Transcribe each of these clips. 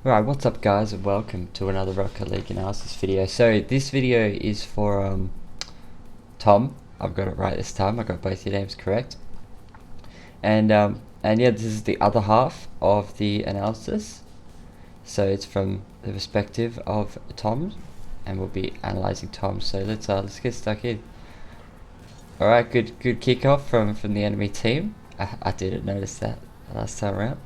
Right, what's up guys and welcome to another Rocket League analysis video. So this video is for Tom. I've got it right this time, I got both your names correct. And yeah, this is the other half of the analysis. So it's from the perspective of Tom, and we'll be analysing Tom. So let's get stuck in. Alright, good kickoff from the enemy team. I didn't notice that last time around.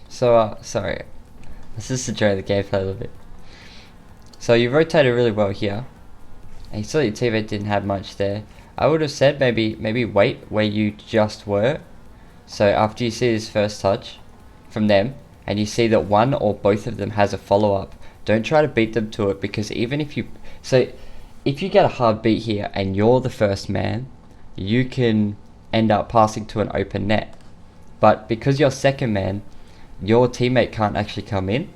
So, sorry, let's just enjoy the gameplay a little bit. So you rotated really well here, and you saw your teammate didn't have much there. I would have said maybe wait where you just were. So after you see this first touch from them, and you see that one or both of them has a follow-up, don't try to beat them to it, because even if you... So if you get a hard beat here and you're the first man, you can end up passing to an open net. But because you're second man, your teammate can't actually come in,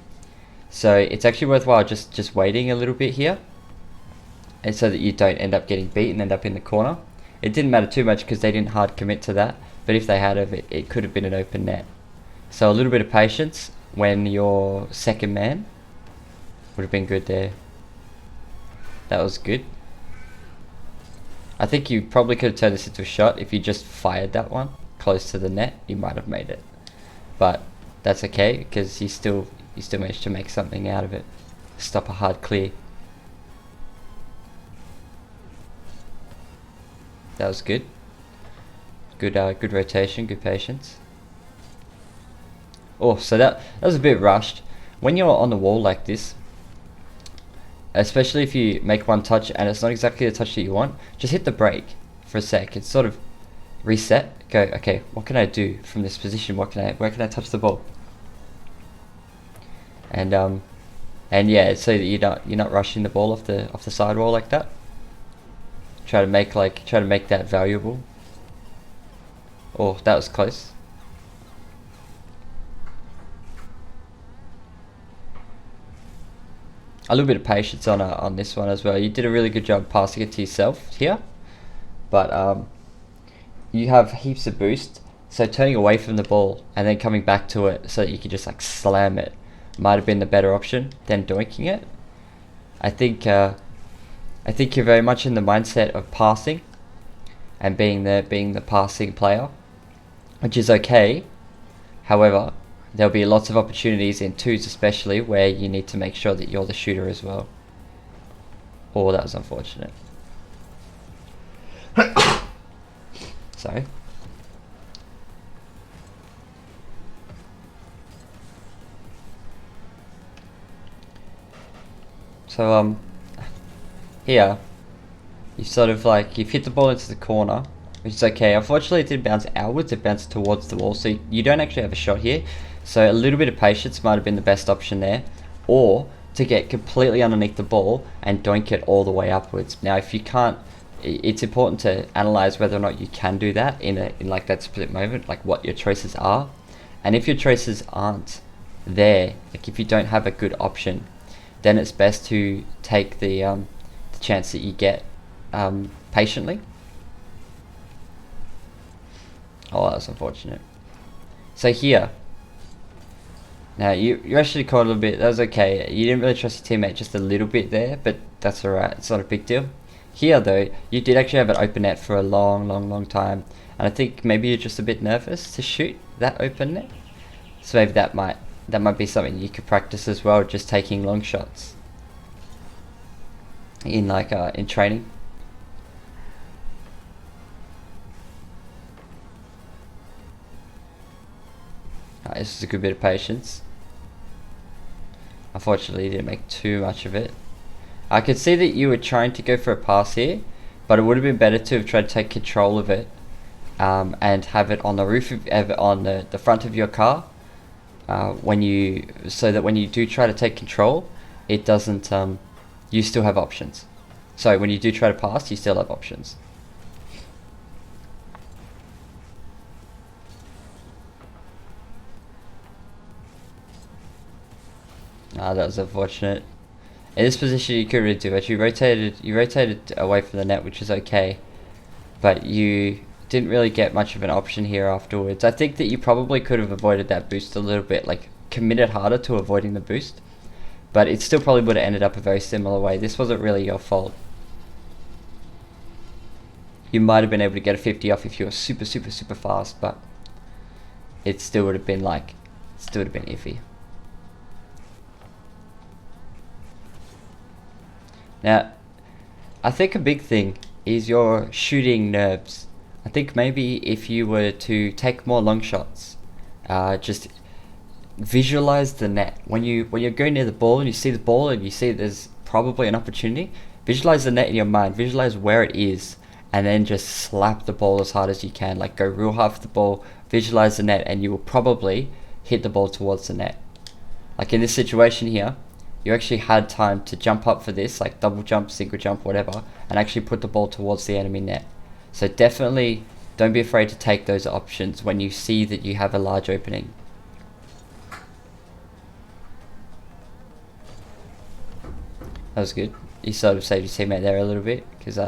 so it's actually worthwhile just waiting a little bit here, and so that you don't end up getting beat and end up in the corner. It didn't matter too much because they didn't hard commit to that, but if they had it could have been an open net. So a little bit of patience when you're second man would have been good there. That was good. I think you probably could have turned this into a shot. If you just fired that one close to the net, you might have made it, but that's okay because you still managed to make something out of it. Stop a hard clear. That was good. Good rotation, good patience. Oh, so that was a bit rushed. When you're on the wall like this, especially if you make one touch and it's not exactly the touch that you want, just hit the brake for a sec. It's sort of reset. Go, okay, what can I do from this position? Where can I touch the ball? And yeah, so that you're not rushing the ball off the sidewall like that. Try to make that valuable. Oh, that was close. A little bit of patience on this one as well. You did a really good job passing it to yourself here, but you have heaps of boost, so turning away from the ball and then coming back to it so that you can just like slam it might have been the better option than doinking it. I think you're very much in the mindset of passing and being the passing player, which is okay. However, there'll be lots of opportunities in twos especially where you need to make sure that you're the shooter as well. Oh, that was unfortunate. Sorry. So here you sort of you've hit the ball into the corner, which is okay. Unfortunately, it didn't bounce outwards; it bounced towards the wall, so you don't actually have a shot here. So a little bit of patience might have been the best option there, or to get completely underneath the ball and doink it all the way upwards. Now, if you can't, it's important to analyze whether or not you can do that in like that split moment, like what your choices are, and if your choices aren't there, like if you don't have a good option, then it's best to take the chance that you get patiently. Oh, that's unfortunate. So here, now you actually caught a little bit. That was okay. You didn't really trust your teammate just a little bit there, but that's alright. It's not a big deal. Here though, you did actually have an open net for a long time, and I think maybe you're just a bit nervous to shoot that open net. So maybe that might be something you could practice as well, just taking long shots in in training. This is a good bit of patience. Unfortunately, you didn't make too much of it. I could see that you were trying to go for a pass here, but it would have been better to have tried to take control of it and have it on the roof on the front of your car. So that when you do try to take control, it doesn't. You still have options. So when you do try to pass, you still have options. That was unfortunate. In this position, you could really do it. You rotated away from the net, which is okay. but you didn't really get much of an option here afterwards. I think that you probably could have avoided that boost a little bit, like committed harder to avoiding the boost, but it still probably would have ended up a very similar way. This wasn't really your fault. You might have been able to get a 50 off if you were super fast, but it still would have been iffy. Now, I think a big thing is your shooting nerves. I think maybe if you were to take more long shots, just visualize the net. When you're going near the ball and you see the ball and you see there's probably an opportunity, visualize the net in your mind, visualize where it is, and then just slap the ball as hard as you can. Like, go real hard for the ball, visualize the net, and you will probably hit the ball towards the net. Like in this situation here, you actually had time to jump up for this, like double jump, single jump, whatever, and actually put the ball towards the enemy net. So definitely don't be afraid to take those options when you see that you have a large opening. That was good. You sort of saved your teammate there a little bit, because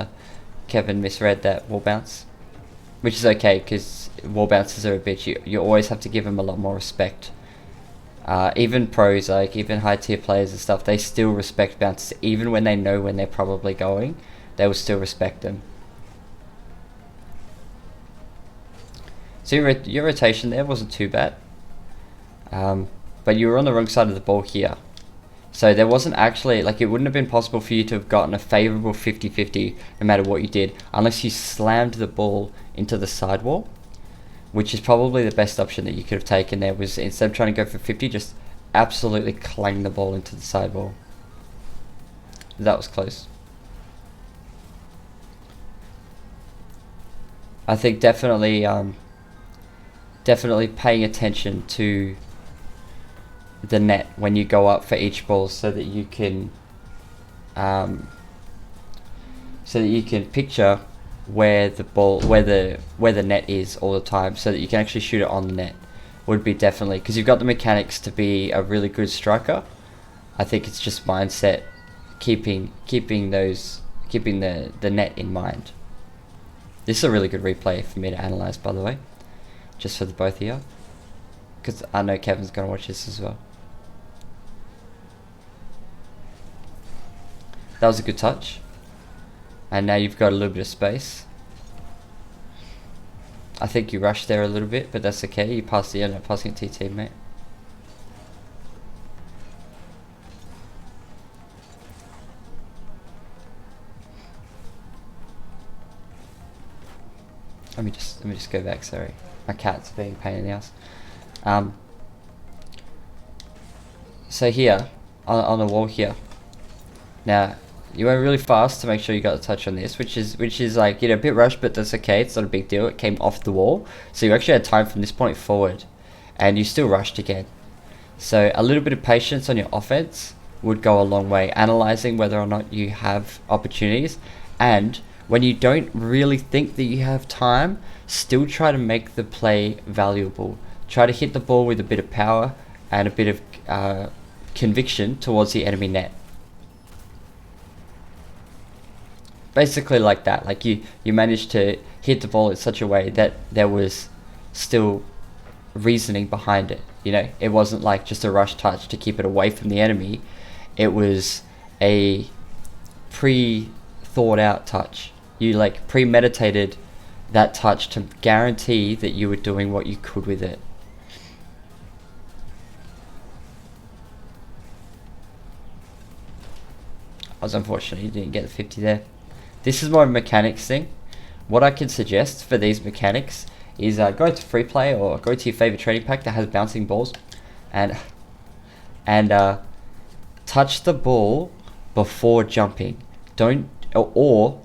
Kevin misread that wall bounce. Which is okay, because wall bounces are a bitch. You always have to give them a lot more respect. Even pros, like even high tier players and stuff, they still respect bounces. Even when they know when they're probably going, they will still respect them. So your rotation there wasn't too bad. But you were on the wrong side of the ball here. So there wasn't actually, like, it wouldn't have been possible for you to have gotten a favourable 50-50 no matter what you did, unless you slammed the ball into the sidewall, which is probably the best option that you could have taken there, was instead of trying to go for 50, just absolutely clang the ball into the sidewall. That was close. I think definitely paying attention to the net when you go up for each ball, so that you can picture where the net is all the time, so that you can actually shoot it on the net, would be definitely, because you've got the mechanics to be a really good striker. I think it's just mindset, keeping the net in mind. This is a really good replay for me to analyze, by the way, just for the both of you, because I know Kevin's gonna watch this as well. That was a good touch. And now you've got a little bit of space. I think you rushed there a little bit, but that's okay. You ended up passing it to your teammate. Let me just go back, sorry. My cat's being a pain in the ass. So here, on the wall here. Now, you went really fast to make sure you got the touch on this, which is like, a bit rushed, but that's okay. It's not a big deal. It came off the wall, so you actually had time from this point forward, and you still rushed again. So a little bit of patience on your offense would go a long way. Analyzing whether or not you have opportunities, and when you don't really think that you have time, still try to make the play valuable. Try to hit the ball with a bit of power and a bit of conviction towards the enemy net. Basically like that, like you managed to hit the ball in such a way that there was still reasoning behind it. It wasn't like just a rush touch to keep it away from the enemy. It was a pre-thought out touch. You like premeditated that touch to guarantee that you were doing what you could with it. I was unfortunate you didn't get the 50 there. This is more of a mechanics thing. What I can suggest for these mechanics is go to free play or go to your favorite training pack that has bouncing balls, and touch the ball before jumping. Or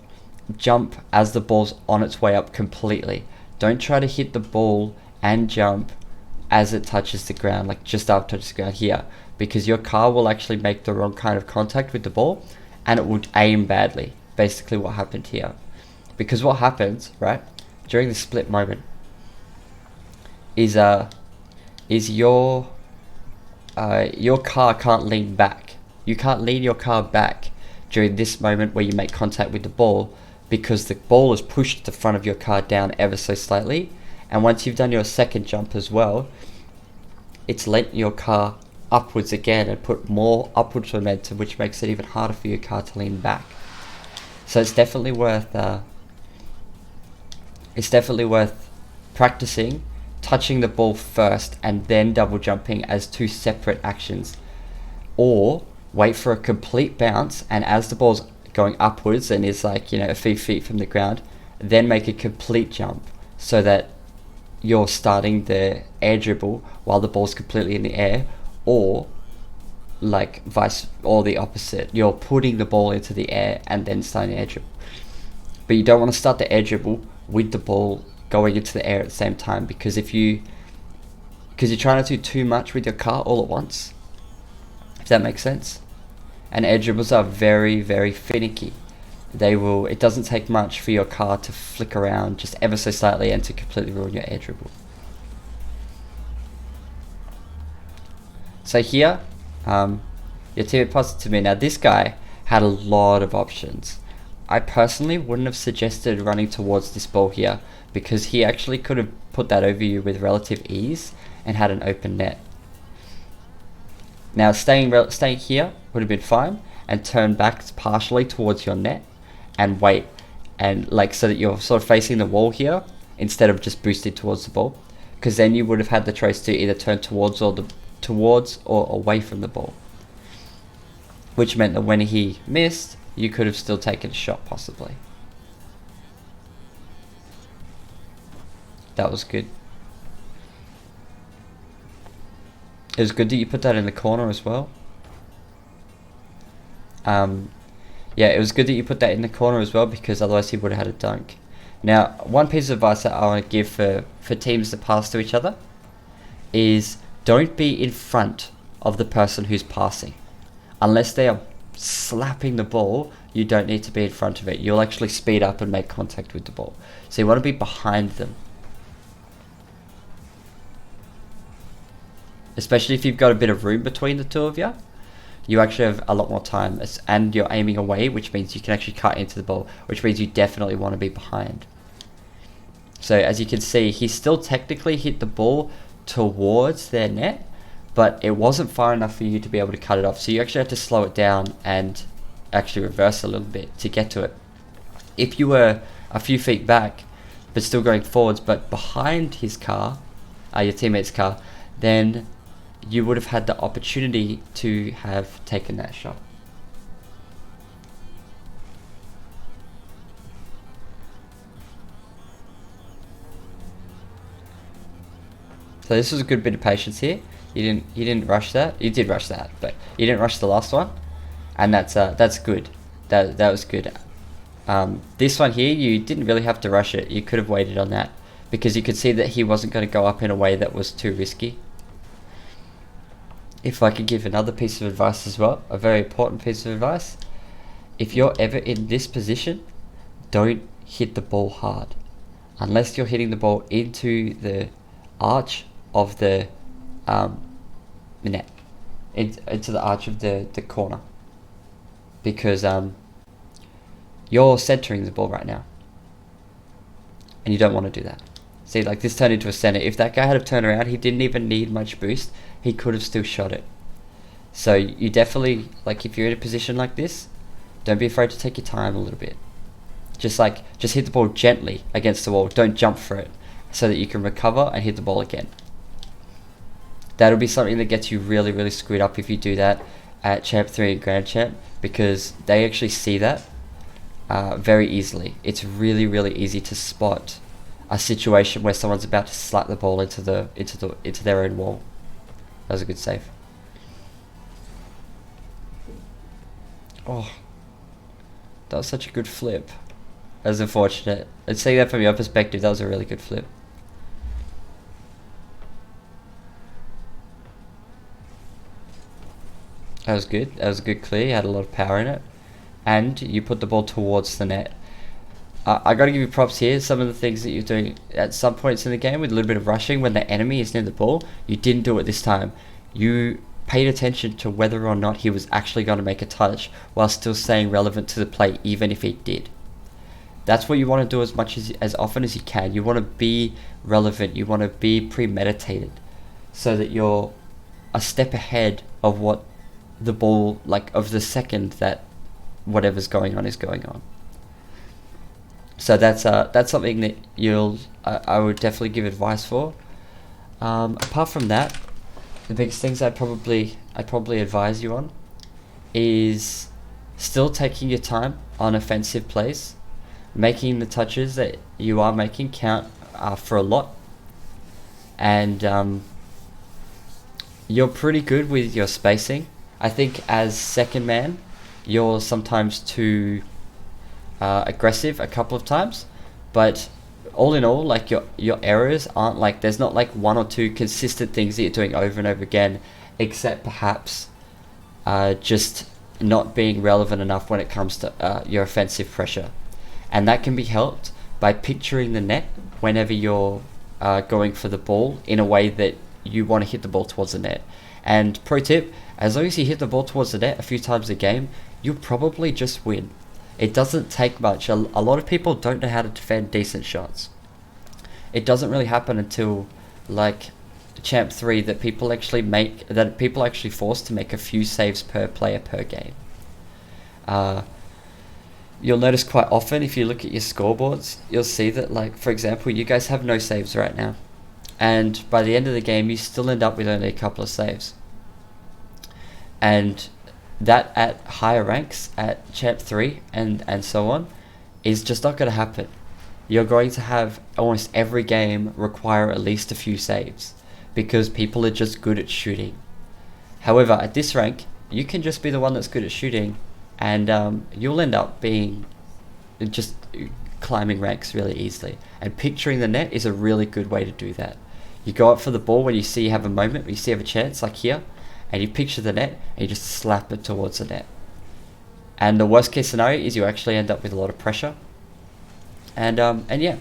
jump as the ball's on its way up completely. Don't try to hit the ball and jump as it touches the ground, like just after it touches the ground here, because your car will actually make the wrong kind of contact with the ball, and it would aim badly. Basically what happened here, because what happens right during the split moment is your car can't lean back. You can't lean your car back during this moment where you make contact with the ball, because the ball is pushed the front of your car down ever so slightly, and once you've done your second jump as well, it's lent your car upwards again and put more upwards momentum, which makes it even harder for your car to lean back. So it's definitely worth practicing touching the ball first and then double jumping as two separate actions, or wait for a complete bounce, and as the ball's going upwards and is like, a few feet from the ground, then make a complete jump so that you're starting the air dribble while the ball's completely in the air, or the opposite. You're putting the ball into the air and then starting the air dribble. But you don't want to start the air dribble with the ball going into the air at the same time, because you're trying to do too much with your car all at once, if that makes sense. And air dribbles are very, very finicky. It doesn't take much for your car to flick around just ever so slightly and to completely ruin your air dribble. So here, your teammate passed it to me. Now this guy had a lot of options. I personally wouldn't have suggested running towards this ball here, because he actually could have put that over you with relative ease and had an open net. Now staying here would have been fine, and turn back partially towards your net and wait, and so that you're sort of facing the wall here instead of just boosting towards the ball, because then you would have had the choice to either turn towards or away from the ball, which meant that when he missed, you could have still taken a shot possibly. That was good. It was good that you put that in the corner as well. Yeah, it was good that you put that in the corner as well, because otherwise he would have had a dunk. Now, one piece of advice that I want to give for teams that pass to each other is don't be in front of the person who's passing. Unless they are slapping the ball, you don't need to be in front of it. You'll actually speed up and make contact with the ball. So you want to be behind them. Especially if you've got a bit of room between the two of you, you actually have a lot more time, and you're aiming away, which means you can actually cut into the ball, which means you definitely want to be behind. So as you can see, he still technically hit the ball towards their net, but it wasn't far enough for you to be able to cut it off. So you actually have to slow it down and actually reverse a little bit to get to it. If you were a few feet back, but still going forwards, but behind his car, your teammate's car, then you would have had the opportunity to have taken that shot. So this was a good bit of patience here. You didn't rush that. You did rush that, but you didn't rush the last one, and that's good. That was good. This one here, you didn't really have to rush it. You could have waited on that, because you could see that he wasn't going to go up in a way that was too risky. If I could give another piece of advice as well, a very important piece of advice, if you're ever in this position, don't hit the ball hard. Unless you're hitting the ball into the arch of the net, into the arch of the corner, because you're centering the ball right now, and you don't want to do that. See, this turned into a center. If that guy had turned around, he didn't even need much boost. He could have still shot it. So you definitely, if you're in a position like this, don't be afraid to take your time a little bit. Just hit the ball gently against the wall. Don't jump for it, so that you can recover and hit the ball again. That'll be something that gets you really, really screwed up if you do that at Champ 3 and Grand Champ, because they actually see that very easily. It's really, really easy to spot a situation where someone's about to slap the ball into their own wall. That was a good save. Oh, that was such a good flip. That was unfortunate. Let's see that from your perspective. That was a really good flip. That was good. That was a good clear. You had a lot of power in it, and you put the ball towards the net. I got to give you props here. Some of the things that you're doing at some points in the game with a little bit of rushing when the enemy is near the ball, you didn't do it this time. You paid attention to whether or not he was actually going to make a touch while still staying relevant to the play, even if he did. That's what you want to do as often as you can. You want to be relevant. You want to be premeditated, so that you're a step ahead of what the ball, like of the second that whatever's going on is going on. So that's something that I would definitely give advice for. Apart from that, the biggest things I'd probably advise you on is still taking your time on offensive plays, making the touches that you are making count for a lot, and you're pretty good with your spacing. I think as second man, you're sometimes too aggressive a couple of times, but all in all, like your errors aren't like, there's not like one or two consistent things that you're doing over and over again, except perhaps just not being relevant enough when it comes to your offensive pressure. And that can be helped by picturing the net whenever you're going for the ball in a way that you want to hit the ball towards the net. And pro tip, as long as you hit the ball towards the net a few times a game, you'll probably just win. It doesn't take much. A lot of people don't know how to defend decent shots. It doesn't really happen until like Champ 3 that people actually force to make a few saves per player per game. You'll notice quite often, if you look at your scoreboards, you'll see that, like, for example, you guys have no saves right now, and by the end of the game you still end up with only a couple of saves. And that at higher ranks, at Champ 3 and so on, is just not going to happen. You're going to have almost every game require at least a few saves, because people are just good at shooting. However, at this rank, you can just be the one that's good at shooting, and you'll end up being just climbing ranks really easily. And picturing the net is a really good way to do that. You go up for the ball when you see you have a moment, when you see you have a chance, like here, and you picture the net and you just slap it towards the net. And the worst case scenario is you actually end up with a lot of pressure. And yeah,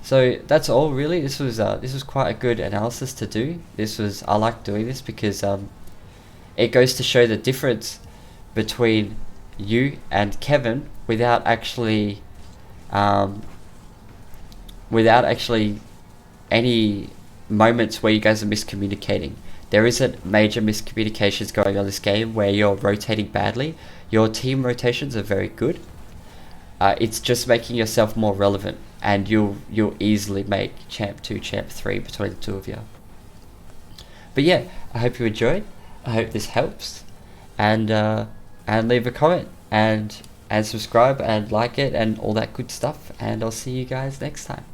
so that's all really. This was quite a good analysis to do. I like doing this because it goes to show the difference between you and Kevin without actually any moments where you guys are miscommunicating. There isn't major miscommunications going on this game where you're rotating badly. Your team rotations are very good. It's just making yourself more relevant, and you'll easily make Champ 2, Champ 3 between the two of you. But yeah, I hope you enjoyed. I hope this helps, and leave a comment and subscribe and like it and all that good stuff. And I'll see you guys next time.